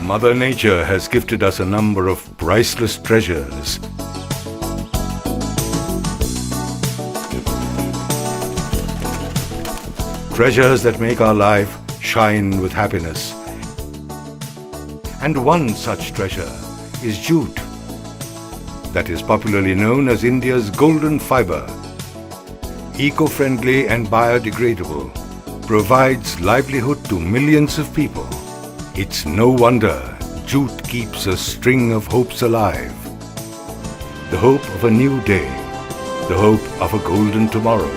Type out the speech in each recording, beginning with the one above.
Mother Nature has gifted us a number of priceless treasures. Treasures that make our life shine with happiness. And one such treasure is jute, that is popularly known as India's golden fiber. Eco-friendly and biodegradable, provides livelihood to millions of people. It's no wonder jute keeps a string of hopes alive. The hope of a new day, the hope of a golden tomorrow.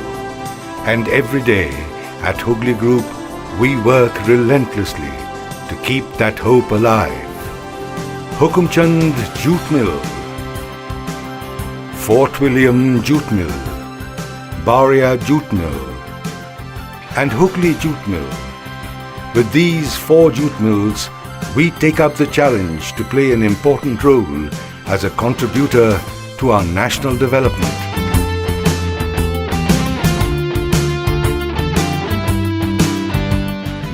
And every day at Hooghly Group, we work relentlessly to keep that hope alive. Hukumchand Jute Mill, Fort William Jute Mill, Baria Jute Mill, and Hooghly Jute Mill. With these 4 jute mills, we take up the challenge to play an important role as a contributor to our national development.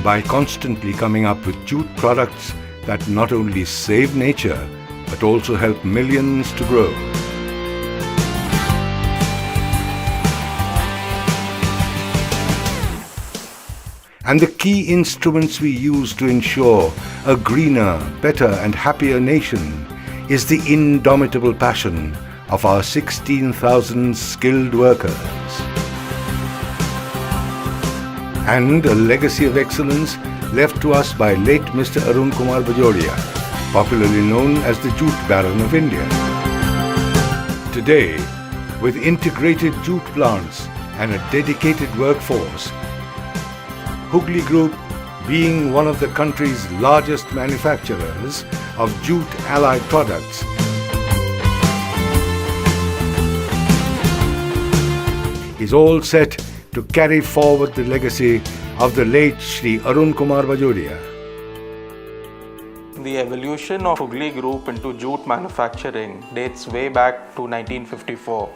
By constantly coming up with jute products that not only save nature, but also help millions to grow. And the key instruments we use to ensure a greener, better and happier nation is the indomitable passion of our 16,000 skilled workers. And a legacy of excellence left to us by late Mr. Arun Kumar Bajoria, popularly known as the Jute Baron of India. Today, with integrated jute plants and a dedicated workforce, Hooghly Group, being one of the country's largest manufacturers of jute allied products, is all set to carry forward the legacy of the late Shri Arun Kumar Bajoria. The evolution of Hooghly Group into jute manufacturing dates way back to 1954,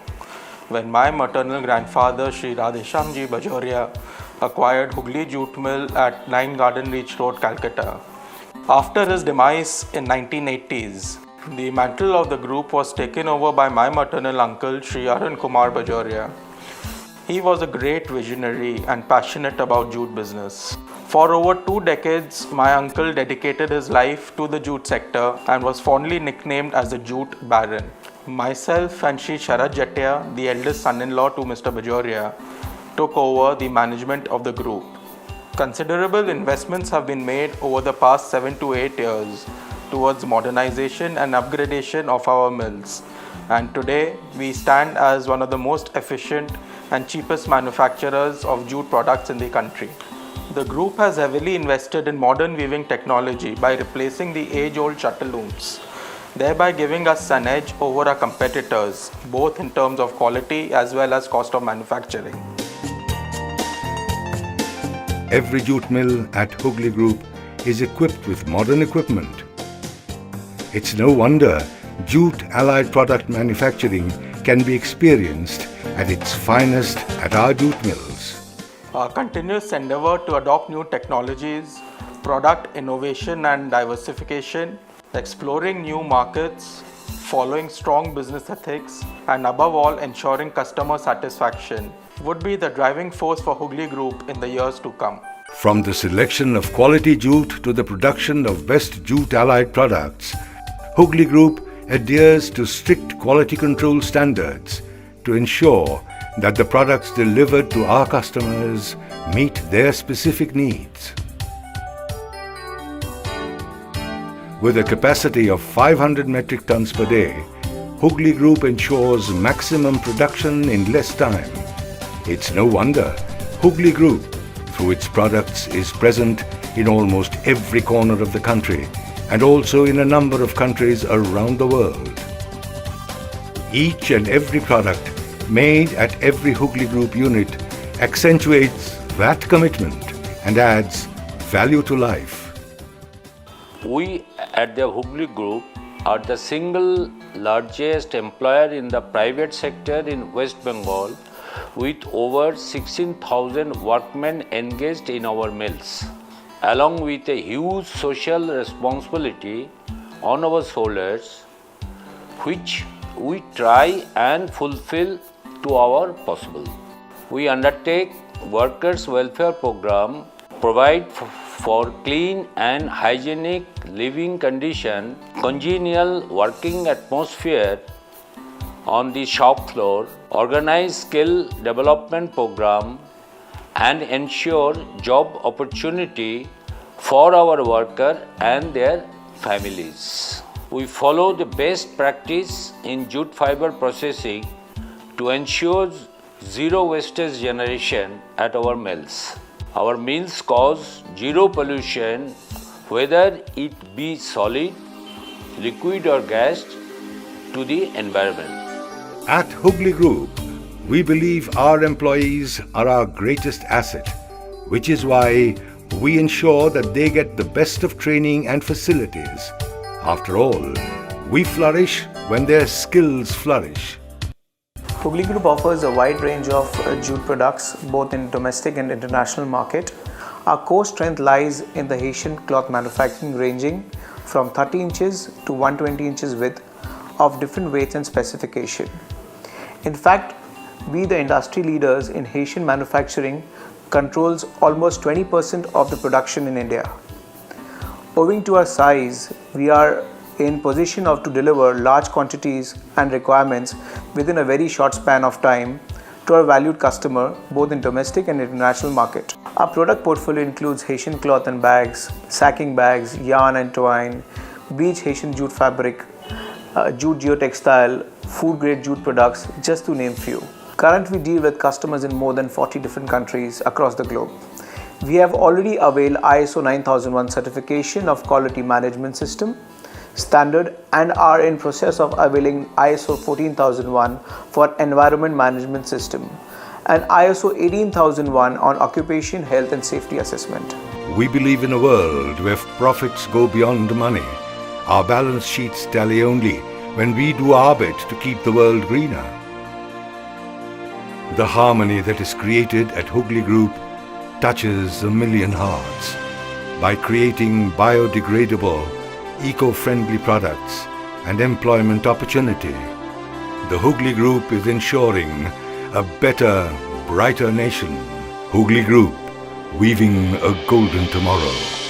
when my maternal grandfather Shri Radheshamji Bajoria acquired Hooghly Jute Mill at 9 Garden Reach Road, Calcutta. After his demise in 1980s, the mantle of the group was taken over by my maternal uncle Shri Arun Kumar Bajoria. He was a great visionary and passionate about jute business. For over 2 decades, my uncle dedicated his life to the jute sector and was fondly nicknamed as the Jute Baron. Myself and Shri Sharad Jatia, the eldest son-in-law to Mr. Bajoria, took over the management of the group. Considerable investments have been made over the past 7 to 8 years towards modernization and upgradation of our mills. And today, we stand as one of the most efficient and cheapest manufacturers of jute products in the country. The group has heavily invested in modern weaving technology by replacing the age-old shuttle looms, thereby giving us an edge over our competitors, both in terms of quality as well as cost of manufacturing. Every jute mill at Hooghly Group is equipped with modern equipment. It's no wonder jute allied product manufacturing can be experienced at its finest at our jute mills. Our continuous endeavor to adopt new technologies, product innovation and diversification, exploring new markets, following strong business ethics, and above all ensuring customer satisfaction would be the driving force for Hooghly Group in the years to come. From the selection of quality jute to the production of best jute allied products, Hooghly Group adheres to strict quality control standards to ensure that the products delivered to our customers meet their specific needs. With a capacity of 500 metric tons per day, Hooghly Group ensures maximum production in less time. It's no wonder Hooghly Group, through its products, is present in almost every corner of the country and also in a number of countries around the world. Each and every product made at every Hooghly Group unit accentuates that commitment and adds value to life. We at the Hooghly Group are the single largest employer in the private sector in West Bengal, with over 16,000 workmen engaged in our mills. along with a huge social responsibility on our shoulders, which we try and fulfill to our possible. We undertake workers' welfare program, provide for clean and hygienic living condition, congenial working atmosphere on the shop floor, organize skill development program, and ensure job opportunity for our worker and their families. We follow the best practice in jute fiber processing to ensure zero wastage generation at our mills. Our mills cause zero pollution, whether it be solid, liquid or gas, to the environment. At Hooghly Group, we believe our employees are our greatest asset, which is why we ensure that they get the best of training and facilities. After all, we flourish when their skills flourish. Hooghly Group offers a wide range of jute products both in domestic and international market. Our core strength lies in the Haitian cloth manufacturing, ranging from 30 inches to 120 inches width, of different weights and specification. In fact, we, the industry leaders in Haitian manufacturing, controls almost 20% of the production in India. Owing to our size, we are in position to deliver large quantities and requirements within a very short span of time to our valued customer, both in domestic and international market. Our product portfolio includes Haitian cloth and bags, sacking bags, yarn and twine, bleach Haitian jute fabric, jute geotextile, food grade jute products, just to name few. Currently, we deal with customers in more than 40 different countries across the globe. We have already availed ISO 9001 certification of quality management system standard and are in process of availing ISO 14001 for environment management system and ISO 18001 on occupation health and safety assessment. We believe in a world where profits go beyond the money. Our balance sheets tally only when we do our bit to keep the world greener. The harmony that is created at Hooghly Group touches a million hearts by creating biodegradable, eco-friendly products and employment opportunity. The Hooghly Group is ensuring a better, brighter nation. Hooghly Group, weaving a golden tomorrow.